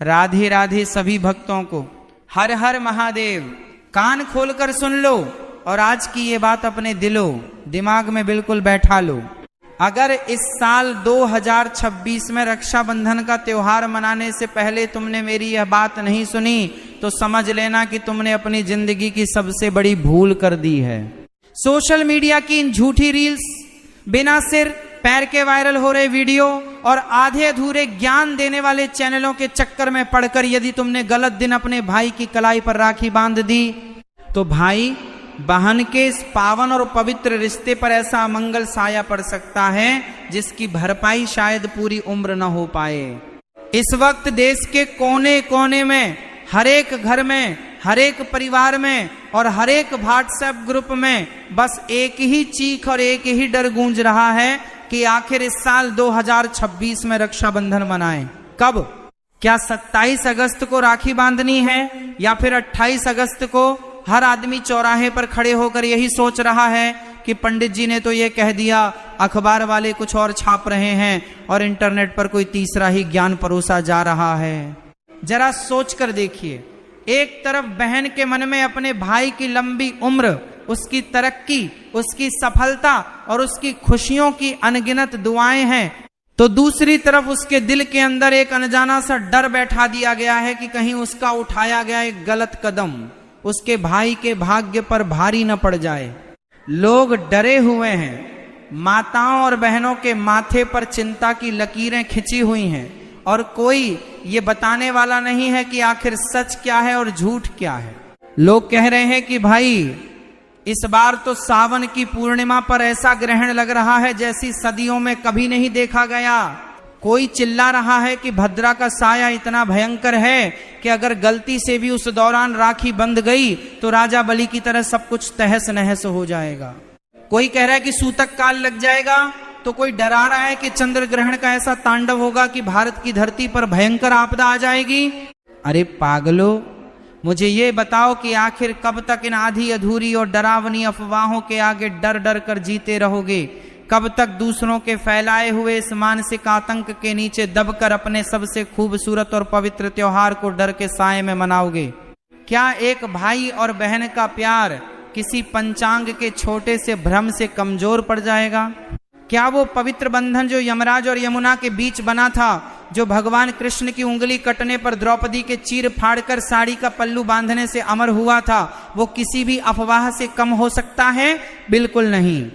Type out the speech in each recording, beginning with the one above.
राधे राधे सभी भक्तों को। हर हर महादेव। कान खोलकर सुन लो और आज की ये बात अपने दिमाग में बिल्कुल बैठा लो। अगर इस साल 2026 में रक्षाबंधन का त्योहार मनाने से पहले तुमने मेरी यह बात नहीं सुनी तो समझ लेना कि तुमने अपनी जिंदगी की सबसे बड़ी भूल कर दी है। सोशल मीडिया की इन झूठी रील्स, बिना सिर पैर के वायरल हो रहे वीडियो और आधे अधूरे ज्ञान देने वाले चैनलों के चक्कर में पड़कर यदि तुमने गलत दिन अपने भाई की कलाई पर राखी बांध दी तो भाई बहन के इस पावन और पवित्र रिश्ते पर ऐसा अमंगल साया पड़ सकता है जिसकी भरपाई शायद पूरी उम्र न हो पाए। इस वक्त देश के कोने कोने में, हर एक घर में, हर एक परिवार में और हर एक व्हाट्सएप ग्रुप में बस एक ही चीख और एक ही डर गूंज रहा है कि आखिर इस साल 2026 में रक्षाबंधन मनाएं। कब? क्या 27 अगस्त को राखी बांधनी है या फिर 28 अगस्त को? हर आदमी चौराहे पर खड़े होकर यही सोच रहा है कि पंडित जी ने तो ये कह दिया, अखबार वाले कुछ और छाप रहे हैं और इंटरनेट पर कोई तीसरा ही ज्ञान परोसा जा रहा है। जरा सोच कर देखिए, एक तरफ बहन के मन में अपने भाई की लंबी उम्र, उसकी तरक्की, उसकी सफलता और उसकी खुशियों की अनगिनत दुआएं हैं, तो दूसरी तरफ उसके दिल के अंदर एक अनजाना सा डर बैठा दिया गया है कि कहीं उसका उठाया गया एक गलत कदम उसके भाई के भाग्य पर भारी न पड़ जाए। लोग डरे हुए हैं, माताओं और बहनों के माथे पर चिंता की लकीरें खिंची हुई हैं और कोई ये बताने वाला नहीं है कि आखिर सच क्या है और झूठ क्या है। लोग कह रहे हैं कि भाई इस बार तो सावन की पूर्णिमा पर ऐसा ग्रहण लग रहा है जैसी सदियों में कभी नहीं देखा गया। कोई चिल्ला रहा है कि भद्रा का साया इतना भयंकर है कि अगर गलती से भी उस दौरान राखी बंध गई तो राजा बलि की तरह सब कुछ तहस नहस हो जाएगा। कोई कह रहा है कि सूतक काल लग जाएगा, तो कोई डरा रहा है कि चंद्र ग्रहण का ऐसा तांडव होगा कि भारत की धरती पर भयंकर आपदा आ जाएगी। अरे पागलो, मुझे ये बताओ कि आखिर कब तक इन आधी अधूरी और डरावनी अफवाहों के आगे डर डर कर जीते रहोगे? कब तक दूसरों के फैलाए हुए इस मानसिक आतंक के नीचे दबकर अपने सबसे खूबसूरत और पवित्र त्योहार को डर के साए में मनाओगे? क्या एक भाई और बहन का प्यार किसी पंचांग के छोटे से भ्रम से कमजोर पड़ जाएगा? क्या वो पवित्र बंधन जो यमराज और यमुना के बीच बना था, जो भगवान कृष्ण की उंगली कटने पर द्रौपदी के चीर फाड़कर साड़ी का पल्लू बांधने से अमर हुआ था, वो किसी भी अफवाह से कम हो सकता है? बिल्कुल नहीं।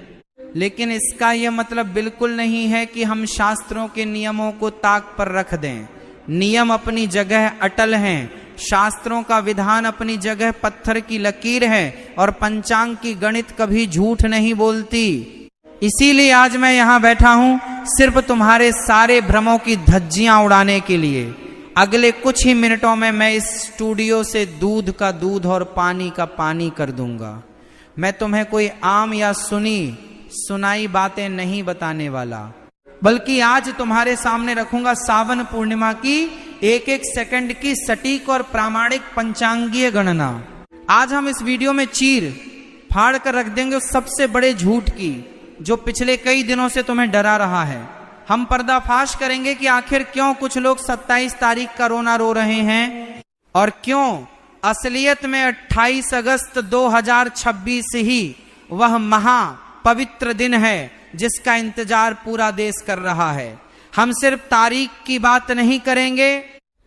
लेकिन इसका यह मतलब बिल्कुल नहीं है कि हम शास्त्रों के नियमों को ताक पर रख दें। नियम अपनी जगह अटल हैं, शास्त्रों का विधान अपनी जगह पत्थर की लकीर है और पंचांग की गणित कभी झूठ नहीं बोलती। इसीलिए आज मैं यहाँ बैठा हूँ सिर्फ तुम्हारे सारे भ्रमों की धज्जियां उड़ाने के लिए। अगले कुछ ही मिनटों में मैं इस स्टूडियो से दूध का दूध और पानी का पानी कर दूंगा। मैं तुम्हें कोई आम या सुनाई बातें नहीं बताने वाला, बल्कि आज तुम्हारे सामने रखूंगा सावन पूर्णिमा की एक एक सेकंड की सटीक और प्रामाणिक पंचांगीय गणना। आज हम इस वीडियो में चीर फाड़ कर रख देंगे उस सबसे बड़े झूठ की जो पिछले कई दिनों से तुम्हें डरा रहा है। हम पर्दाफाश करेंगे कि आखिर क्यों कुछ लोग 27 तारीख का रोना रो रहे हैं और क्यों असलियत में 28 अगस्त 2026 ही वह महा पवित्र दिन है जिसका इंतजार पूरा देश कर रहा है। हम सिर्फ तारीख की बात नहीं करेंगे,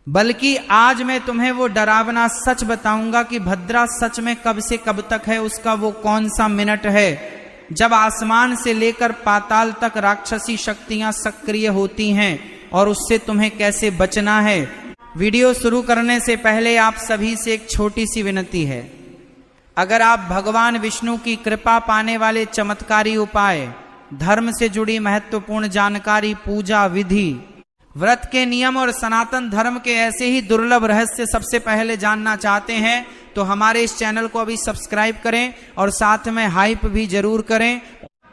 बल्कि आज मैं तुम्हें वो डरावना सच बताऊंगा कि भद्रा सच में कब से कब तक है, उसका वो कौन सा मिनट है जब आसमान से लेकर पाताल तक राक्षसी शक्तियां सक्रिय होती हैं और उससे तुम्हें कैसे बचना है। वीडियो शुरू करने से पहले आप सभी से एक छोटी सी विनती है। अगर आप भगवान विष्णु की कृपा पाने वाले चमत्कारी उपाय, धर्म से जुड़ी महत्वपूर्ण जानकारी, पूजा विधि, व्रत के नियम और सनातन धर्म के ऐसे ही दुर्लभ रहस्य सबसे पहले जानना चाहते हैं तो हमारे इस चैनल को अभी सब्सक्राइब करें और साथ में हाइप भी जरूर करें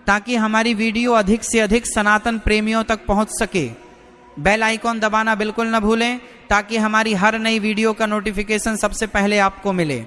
ताकि हमारी वीडियो अधिक से अधिक सनातन प्रेमियों तक पहुंच सके। बेल आइकॉन दबाना बिल्कुल न भूलें ताकि हमारी हर नई वीडियो का नोटिफिकेशन सबसे पहले आपको मिले।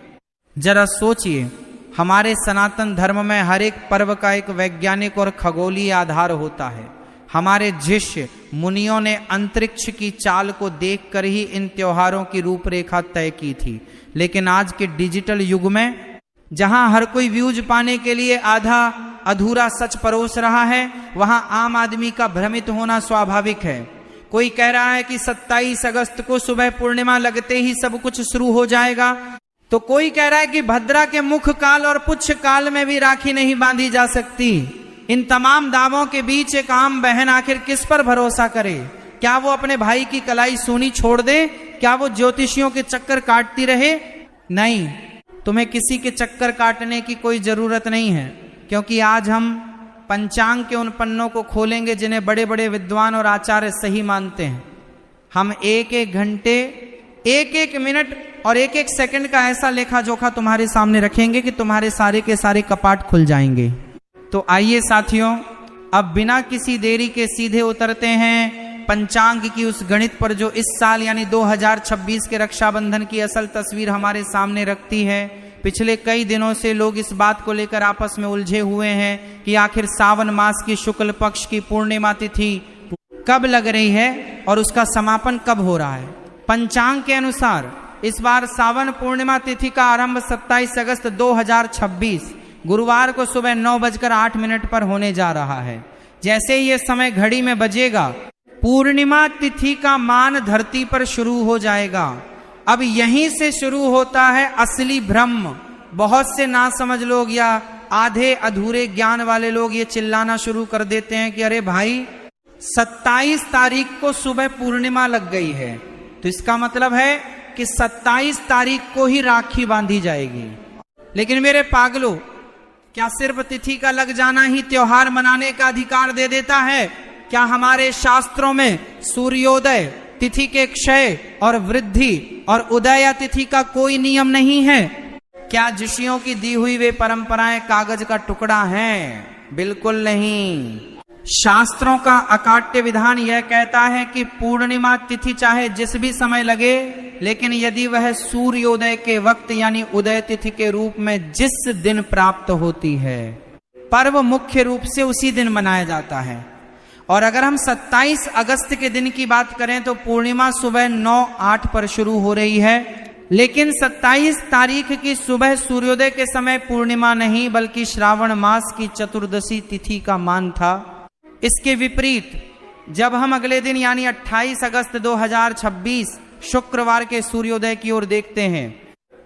जरा सोचिए, हमारे सनातन धर्म में हर एक पर्व का एक वैज्ञानिक और खगोलीय आधार होता है। हमारे शिष्य मुनियों ने अंतरिक्ष की चाल को देखकर ही इन त्योहारों की रूपरेखा तय की थी। लेकिन आज के डिजिटल युग में जहां हर कोई व्यूज पाने के लिए आधा अधूरा सच परोस रहा है, वहां आम आदमी का भ्रमित होना स्वाभाविक है। कोई कह रहा है कि 27 अगस्त को सुबह पूर्णिमा लगते ही सब कुछ शुरू हो जाएगा, तो कोई कह रहा है कि भद्रा के मुख काल और पुच्छ काल में भी राखी नहीं बांधी जा सकती। इन तमाम दावों के बीच एक आम बहन आखिर किस पर भरोसा करे? क्या वो अपने भाई की कलाई सूनी छोड़ दे? क्या वो ज्योतिषियों के चक्कर काटती रहे? नहीं, तुम्हें किसी के चक्कर काटने की कोई जरूरत नहीं है, क्योंकि आज हम पंचांग के उन पन्नों को खोलेंगे जिन्हें बड़े बड़े विद्वान और आचार्य सही मानते हैं। हम एक एक घंटे, एक एक मिनट और एक एक सेकंड का ऐसा लेखा जोखा तुम्हारे सामने रखेंगे कि तुम्हारे सारे के सारे कपाट खुल जाएंगे। तो आइए साथियों, अब बिना किसी देरी के सीधे उतरते हैं पंचांग की उस गणित पर जो इस साल यानी 2026 के रक्षाबंधन की असल तस्वीर हमारे सामने रखती है। पिछले कई दिनों से लोग इस बात को लेकर आपस में उलझे हुए हैं कि आखिर सावन मास की शुक्ल पक्ष की पूर्णिमा तिथि कब लग रही है और उसका समापन कब हो रहा है। पंचांग के अनुसार इस बार सावन पूर्णिमा तिथि का आरंभ 27 अगस्त 2026 गुरुवार को सुबह 9:08 पर होने जा रहा है। जैसे ही ये समय घड़ी में बजेगा, पूर्णिमा तिथि का मान धरती पर शुरू हो जाएगा। अब यहीं से शुरू होता है असली ब्रह्म। बहुत से नासमझ लोग या आधे अधूरे ज्ञान वाले लोग ये चिल्लाना शुरू कर देते हैं कि अरे भाई 27 तारीख को सुबह पूर्णिमा लग गई है, तो इसका मतलब है कि 27 तारीख को ही राखी बांधी जाएगी। लेकिन मेरे पागलों, क्या सिर्फ तिथि का लग जाना ही त्योहार मनाने का अधिकार दे देता है? क्या हमारे शास्त्रों में सूर्योदय, तिथि के क्षय और वृद्धि और उदय तिथि का कोई नियम नहीं है? क्या ऋषियों की दी हुई वे परंपराएं कागज का टुकड़ा हैं? बिल्कुल नहीं। शास्त्रों का अकाट्य विधान यह कहता है कि पूर्णिमा तिथि चाहे जिस भी समय लगे, लेकिन यदि वह सूर्योदय के वक्त यानी उदय तिथि के रूप में जिस दिन प्राप्त होती है, पर्व मुख्य रूप से उसी दिन मनाया जाता है। और अगर हम 27 अगस्त के दिन की बात करें तो पूर्णिमा सुबह 9:08 पर शुरू हो रही है, लेकिन 27 तारीख की सुबह सूर्योदय के समय पूर्णिमा नहीं बल्कि श्रावण मास की चतुर्दशी तिथि का मान था। इसके विपरीत जब हम अगले दिन यानी 28 अगस्त 2026 शुक्रवार के सूर्योदय की ओर देखते हैं,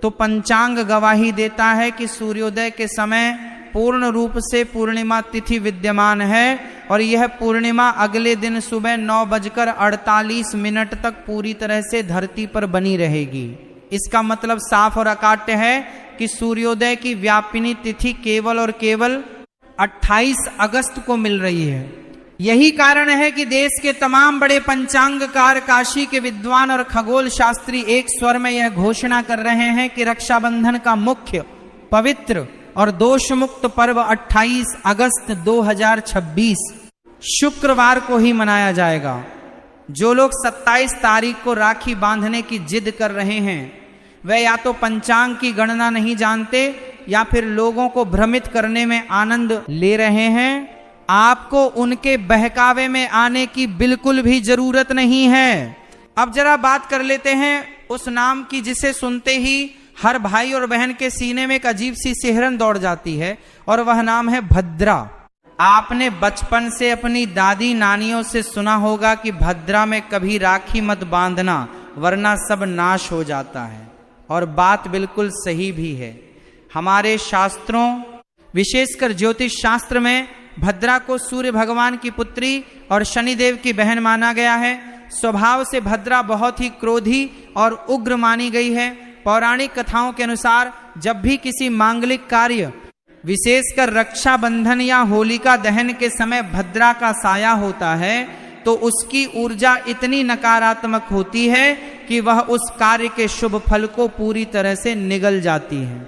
तो पंचांग गवाही देता है कि सूर्योदय के समय पूर्ण रूप से पूर्णिमा तिथि विद्यमान है और यह पूर्णिमा अगले दिन सुबह 9:48 तक पूरी तरह से धरती पर बनी रहेगी। इसका मतलब साफ और अकाट्य है कि सूर्योदय की व्यापिनी तिथि केवल और केवल 28 अगस्त को मिल रही है। यही कारण है कि देश के तमाम बड़े पंचांगकार, काशी के विद्वान और खगोल शास्त्री एक स्वर में यह घोषणा कर रहे हैं कि रक्षाबंधन का मुख्य, पवित्र और दोष मुक्त पर्व 28 अगस्त 2026 शुक्रवार को ही मनाया जाएगा। जो लोग 27 तारीख को राखी बांधने की जिद कर रहे हैं, वे या तो पंचांग की गणना नहीं जानते या फिर लोगों को भ्रमित करने में आनंद ले रहे हैं। आपको उनके बहकावे में आने की बिल्कुल भी जरूरत नहीं है। अब जरा बात कर लेते हैं उस नाम की जिसे सुनते ही हर भाई और बहन के सीने में एक अजीब सी सिहरन दौड़ जाती है, और वह नाम है भद्रा। आपने बचपन से अपनी दादी नानियों से सुना होगा कि भद्रा में कभी राखी मत बांधना वरना सब नाश हो जाता है, और बात बिल्कुल सही भी है। हमारे शास्त्रों, विशेषकर ज्योतिष शास्त्र में भद्रा को सूर्य भगवान की पुत्री और शनिदेव की बहन माना गया है। स्वभाव से भद्रा बहुत ही क्रोधी और उग्र मानी गई है। पौराणिक कथाओं के अनुसार जब भी किसी मांगलिक कार्य, विशेषकर रक्षाबंधन या होलिका दहन के समय भद्रा का साया होता है, तो उसकी ऊर्जा इतनी नकारात्मक होती है कि वह उस कार्य के शुभ फल को पूरी तरह से निगल जाती है।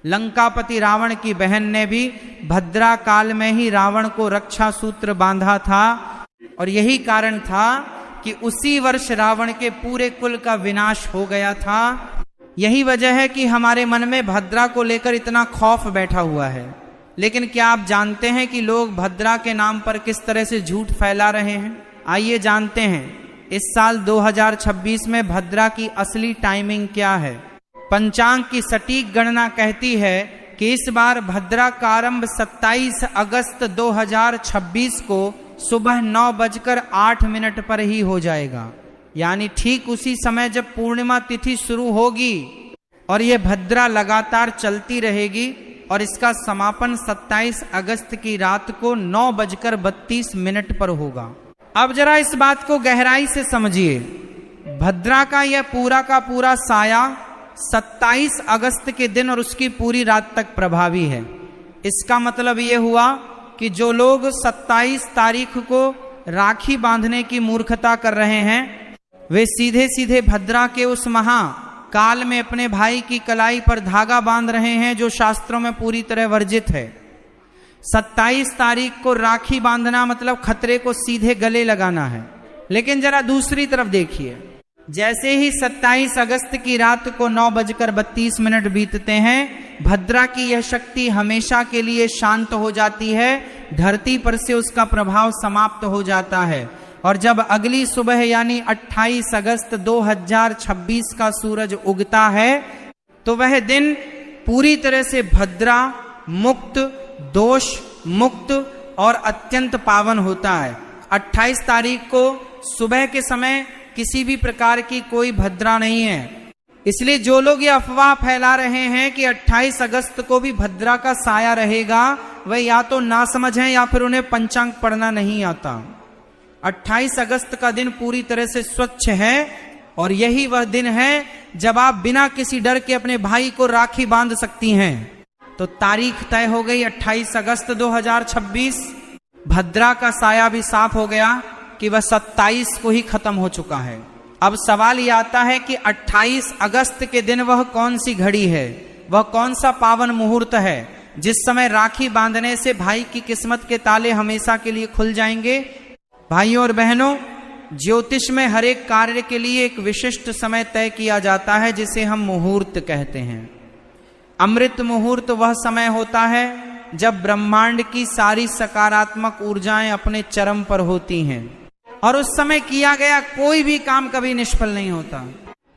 लंकापति रावण की बहन ने भी भद्रा काल में ही रावण को रक्षा सूत्र बांधा था, और यही कारण था कि उसी वर्ष रावण के पूरे कुल का विनाश हो गया था। यही वजह है कि हमारे मन में भद्रा को लेकर इतना खौफ बैठा हुआ है। लेकिन क्या आप जानते हैं कि लोग भद्रा के नाम पर किस तरह से झूठ फैला रहे हैं? आइए जानते हैं इस साल 2026 में भद्रा की असली टाइमिंग क्या है। पंचांग की सटीक गणना कहती है कि इस बार भद्रा का आरंभ 27 अगस्त 2026 को सुबह 9:08 पर ही हो जाएगा, यानी ठीक उसी समय जब पूर्णिमा तिथि शुरू होगी और यह भद्रा लगातार चलती रहेगी और इसका समापन 27 अगस्त की रात को 9:32 पर होगा। अब जरा इस बात को गहराई से समझिए। भद्रा का यह पूरा का पूरा साया 27 अगस्त के दिन और उसकी पूरी रात तक प्रभावी है। इसका मतलब यह हुआ कि जो लोग 27 तारीख को राखी बांधने की मूर्खता कर रहे हैं, वे सीधे सीधे भद्रा के उस महा काल में अपने भाई की कलाई पर धागा बांध रहे हैं, जो शास्त्रों में पूरी तरह वर्जित है। 27 तारीख को राखी बांधना मतलब खतरे को सीधे गले लगाना है। लेकिन जरा दूसरी तरफ देखिए, जैसे ही 27 अगस्त की रात को 9:32 बीतते हैं, भद्रा की यह शक्ति हमेशा के लिए शांत हो जाती है, धरती पर से उसका प्रभाव समाप्त हो जाता है। और जब अगली सुबह यानी 28 अगस्त 2026 का सूरज उगता है, तो वह दिन पूरी तरह से भद्रा मुक्त, दोष मुक्त और अत्यंत पावन होता है। 28 तारीख को सुबह के समय किसी भी प्रकार की कोई भद्रा नहीं है। इसलिए जो लोग ये अफवाह फैला रहे हैं कि 28 अगस्त को भी भद्रा का साया रहेगा, वह या तो नासमझ हैं या फिर उन्हें पंचांग पढ़ना नहीं आता। 28 अगस्त का दिन पूरी तरह से स्वच्छ है और यही वह दिन है जब आप बिना किसी डर के अपने भाई को राखी बांध सकती हैं। तो तारीख तय हो गई 28 अगस्त 2026। भद्रा का साया भी साफ हो गया कि वह 27 को ही खत्म हो चुका है। अब सवाल यह आता है कि 28 अगस्त के दिन वह कौन सी घड़ी है, वह कौन सा पावन मुहूर्त है जिस समय राखी बांधने से भाई की किस्मत के ताले हमेशा के लिए खुल जाएंगे। भाइयों और बहनों, ज्योतिष में हर एक कार्य के लिए एक विशिष्ट समय तय किया जाता है जिसे हम मुहूर्त कहते हैं। अमृत मुहूर्त वह समय होता है जब ब्रह्मांड की सारी सकारात्मक ऊर्जाएं अपने चरम पर होती हैं और उस समय किया गया कोई भी काम कभी निष्फल नहीं होता।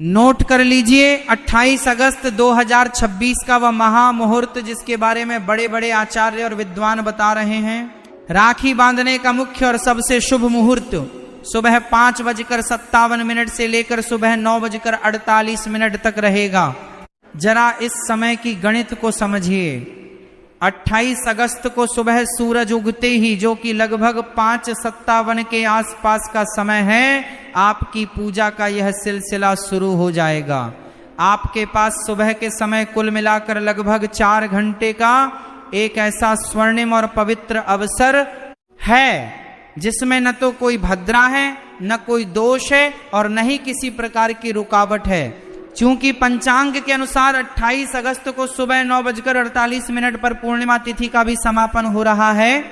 नोट कर लीजिए, 28 अगस्त 2026 का वह महामुहूर्त जिसके बारे में बड़े बड़े आचार्य और विद्वान बता रहे हैं। राखी बांधने का मुख्य और सबसे शुभ मुहूर्त सुबह 5:57 से लेकर सुबह 9:48 तक रहेगा। जरा इस समय की गणित को समझिए। 28 अगस्त को सुबह सूरज उगते ही, जो कि लगभग 5:57 के आसपास का समय है, आपकी पूजा का यह सिलसिला शुरू हो जाएगा। आपके पास सुबह के समय कुल मिलाकर लगभग 4 घंटे का एक ऐसा स्वर्णिम और पवित्र अवसर है जिसमें न तो कोई भद्रा है, न कोई दोष है और न ही किसी प्रकार की रुकावट है। चूंकि पंचांग के अनुसार 28 अगस्त को सुबह 9:48 पर पूर्णिमा तिथि का भी समापन हो रहा है,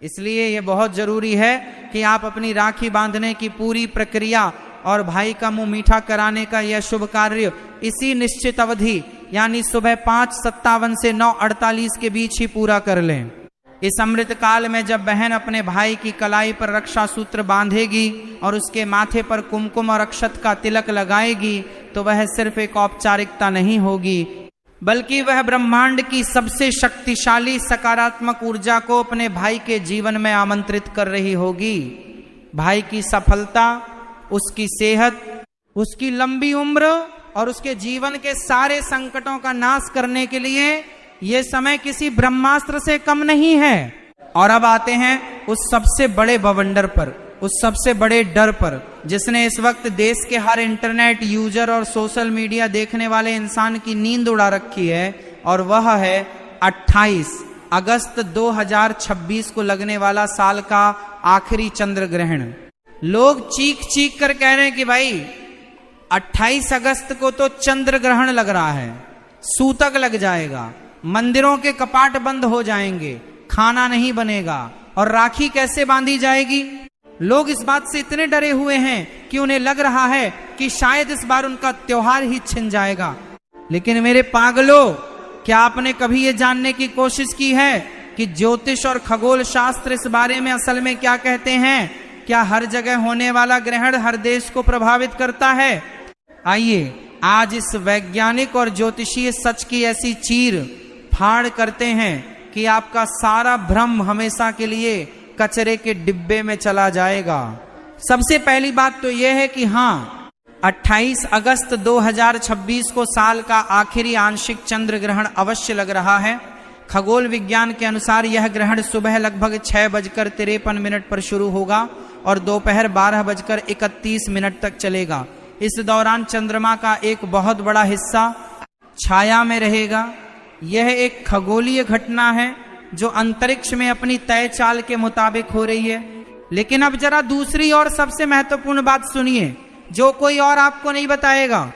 इसलिए यह बहुत जरूरी है कि आप अपनी राखी बांधने की पूरी प्रक्रिया और भाई का मुंह मीठा कराने का यह शुभ कार्य इसी निश्चित अवधि यानी सुबह 5:57 से 9:48 के बीच ही पूरा कर लें। इस अमृत काल में जब बहन अपने भाई की कलाई पर रक्षा सूत्र बांधेगी और उसके माथे पर कुमकुम और अक्षत का तिलक लगाएगी, तो वह सिर्फ एक औपचारिकता नहीं होगी, बल्कि वह ब्रह्मांड की सबसे शक्तिशाली सकारात्मक ऊर्जा को अपने भाई के जीवन में आमंत्रित कर रही होगी। भाई की सफलता, उसकी सेहत, उसकी लंबी उम्र और उसके जीवन के सारे संकटों का नाश करने के लिए यह समय किसी ब्रह्मास्त्र से कम नहीं है। और अब आते हैं उस सबसे बड़े बवंडर पर, उस सबसे बड़े डर पर, जिसने इस वक्त देश के हर इंटरनेट यूजर और सोशल मीडिया देखने वाले इंसान की नींद उड़ा रखी है, और वह है 28 अगस्त 2026 को लगने वाला साल का आखिरी चंद्र ग्रहण। लोग चीख चीख कर कह रहे हैं कि भाई 28 अगस्त को तो चंद्र ग्रहण लग रहा है, सूतक लग जाएगा, मंदिरों के कपाट बंद हो जाएंगे, खाना नहीं बनेगा और राखी कैसे बांधी जाएगी। लोग इस बात से इतने डरे हुए हैं कि उन्हें लग रहा है कि शायद इस बार उनका त्योहार ही छिन जाएगा। लेकिन मेरे पागलों, क्या आपने कभी ये जानने की कोशिश की है कि ज्योतिष और खगोल शास्त्र इस बारे में असल में क्या कहते हैं। क्या हर जगह होने वाला ग्रहण हर देश को प्रभावित करता है? आइए आज इस वैज्ञानिक और ज्योतिषीय सच की ऐसी चीर फाड़ करते हैं कि आपका सारा भ्रम हमेशा के लिए कचरे के डिब्बे में चला जाएगा। सबसे पहली बात तो यह है कि हाँ, 28 अगस्त 2026 को साल का आखिरी आंशिक चंद्र ग्रहण अवश्य लग रहा है। खगोल विज्ञान के अनुसार यह ग्रहण सुबह लगभग 6:53 पर शुरू होगा और दोपहर 12:31 तक चलेगा। इस दौरान चंद्रमा का एक बहुत बड़ा हिस्सा छाया में रहेगा। यह एक खगोलीय घटना है जो अंतरिक्ष में अपनी तय चाल के मुताबिक हो रही है। लेकिन अब जरा दूसरी और सबसे महत्वपूर्ण बात सुनिए, जो कोई और आपको नहीं बताएगा।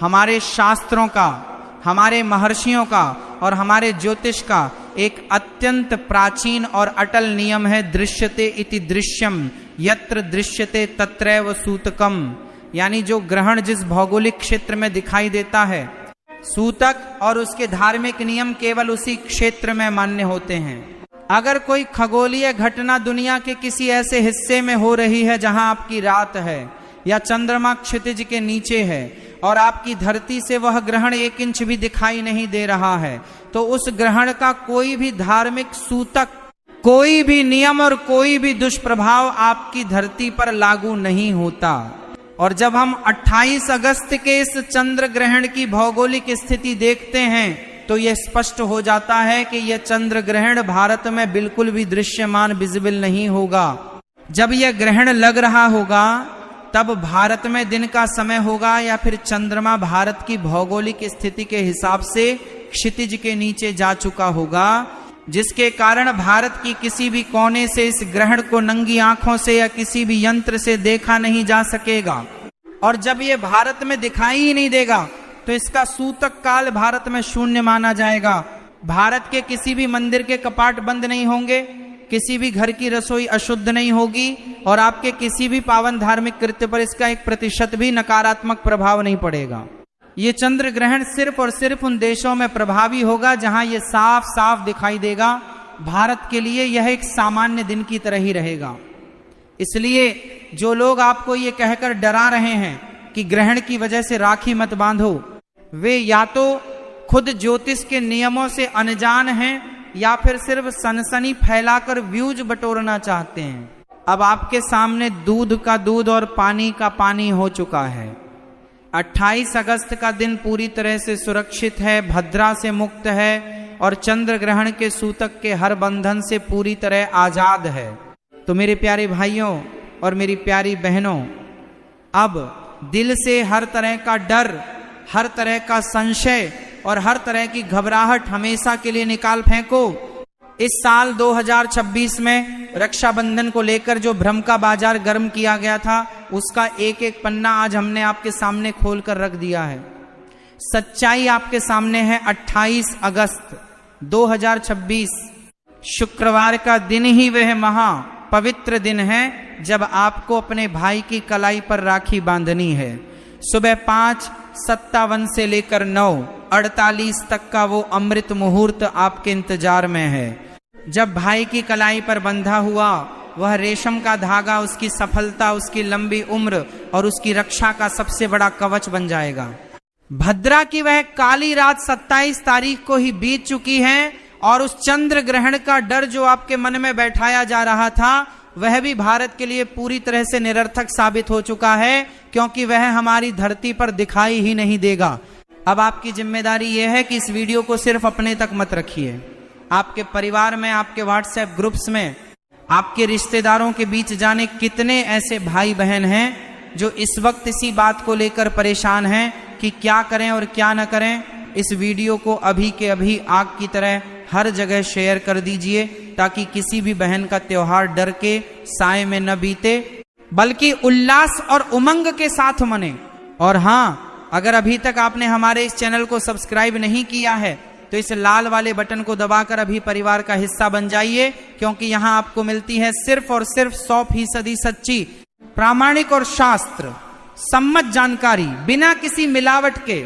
हमारे शास्त्रों का, हमारे महर्षियों का और हमारे ज्योतिष का एक अत्यंत प्राचीन और अटल नियम है, दृश्यते इति दृश्यम यत्र दृश्यते तत्रैव सूतकम। यानी जो ग्रहण जिस भौगोलिक क्षेत्र में दिखाई देता है, सूतक और उसके धार्मिक नियम केवल उसी क्षेत्र में मान्य होते हैं। अगर कोई खगोलीय घटना दुनिया के किसी ऐसे हिस्से में हो रही है जहां आपकी रात है या चंद्रमा क्षितिज के नीचे है और आपकी धरती से वह ग्रहण 1 इंच भी दिखाई नहीं दे रहा है, तो उस ग्रहण का कोई भी धार्मिक सूतक, कोई भी नियम और कोई भी दुष्प्रभाव आपकी धरती पर लागू नहीं होता। और जब हम 28 अगस्त के इस चंद्र ग्रहण की भौगोलिक स्थिति देखते हैं तो यह स्पष्ट हो जाता है कि यह चंद्र ग्रहण भारत में बिल्कुल भी दृश्यमान विजिबल नहीं होगा। जब यह ग्रहण लग रहा होगा तब भारत में दिन का समय होगा या फिर चंद्रमा भारत की भौगोलिक स्थिति के हिसाब से क्षितिज के नीचे जा चुका होगा, जिसके कारण भारत की किसी भी कोने से इस ग्रहण को नंगी आंखों से या किसी भी यंत्र से देखा नहीं जा सकेगा। और जब ये भारत में दिखाई ही नहीं देगा तो इसका सूतक काल भारत में शून्य माना जाएगा। भारत के किसी भी मंदिर के कपाट बंद नहीं होंगे, किसी भी घर की रसोई अशुद्ध नहीं होगी और आपके किसी भी पावन धार्मिक कृत्य पर इसका 1% भी नकारात्मक प्रभाव नहीं पड़ेगा। ये चंद्र ग्रहण सिर्फ और सिर्फ उन देशों में प्रभावी होगा जहां ये साफ साफ दिखाई देगा। भारत के लिए यह एक सामान्य दिन की तरह ही रहेगा। इसलिए जो लोग आपको ये कहकर डरा रहे हैं कि ग्रहण की वजह से राखी मत बांधो, वे या तो खुद ज्योतिष के नियमों से अनजान हैं या फिर सिर्फ सनसनी फैलाकर व्यूज बटोरना चाहते हैं। अब आपके सामने दूध का दूध और पानी का पानी हो चुका है। 28 अगस्त का दिन पूरी तरह से सुरक्षित है, भद्रा से मुक्त है और चंद्र ग्रहण के सूतक के हर बंधन से पूरी तरह आजाद है। तो मेरे प्यारे भाइयों और मेरी प्यारी बहनों, अब दिल से हर तरह का डर, हर तरह का संशय और हर तरह की घबराहट हमेशा के लिए निकाल फेंको। इस साल 2026 में रक्षाबंधन को लेकर जो भ्रम का बाजार गर्म किया गया था, उसका एक एक पन्ना आज हमने आपके सामने खोलकर रख दिया है। सच्चाई आपके सामने है। 28 अगस्त 2026 शुक्रवार का दिन ही वह महा पवित्र दिन है जब आपको अपने भाई की कलाई पर राखी बांधनी है। सुबह 5:57 से लेकर 9:48 तक का वो अमृत मुहूर्त आपके इंतजार में है। जब भाई की कलाई पर बंधा हुआ वह रेशम का धागा उसकी सफलता, उसकी लंबी उम्र और उसकी रक्षा का सबसे बड़ा कवच बन जाएगा। भद्रा की वह काली रात 27 तारीख को ही बीत चुकी है और उस चंद्र ग्रहण का डर जो आपके मन में बैठाया जा रहा था वह भी भारत के लिए पूरी तरह से निरर्थक साबित हो चुका है, क्योंकि वह हमारी धरती पर दिखाई ही नहीं देगा। अब आपकी जिम्मेदारी यह है कि इस वीडियो को सिर्फ अपने तक मत रखिए, आपके परिवार में, आपके व्हाट्सएप ग्रुप्स में, आपके रिश्तेदारों के बीच जाने कितने ऐसे भाई बहन हैं जो इस वक्त इसी बात को लेकर परेशान हैं कि क्या करें और क्या न करें। इस वीडियो को अभी के अभी आग की तरह हर जगह शेयर कर दीजिए ताकि किसी भी बहन का त्योहार डर के साए में न बीते, बल्कि उल्लास और उमंग के साथ मने। और हाँ, अगर अभी तक आपने हमारे इस चैनल को सब्सक्राइब नहीं किया है तो इस लाल वाले बटन को दबाकर अभी परिवार का हिस्सा बन जाइए, क्योंकि यहाँ आपको मिलती है सिर्फ और सिर्फ 100% सच्ची, प्रामाणिक और शास्त्र सम्मत जानकारी बिना किसी मिलावट के।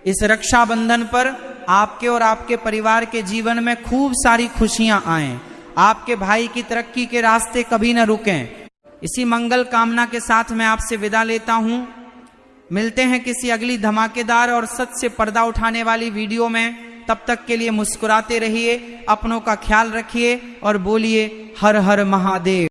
इस रक्षाबंधन पर आपके और आपके परिवार के जीवन में खूब सारी खुशियां आएं, आपके भाई की तरक्की के रास्ते कभी न रुकें। इसी मंगल कामना के साथ मैं आपसे विदा लेता हूं। मिलते हैं किसी अगली धमाकेदार और सच से पर्दा उठाने वाली वीडियो में। तब तक के लिए मुस्कुराते रहिए, अपनों का ख्याल रखिए और बोलिए हर हर महादेव।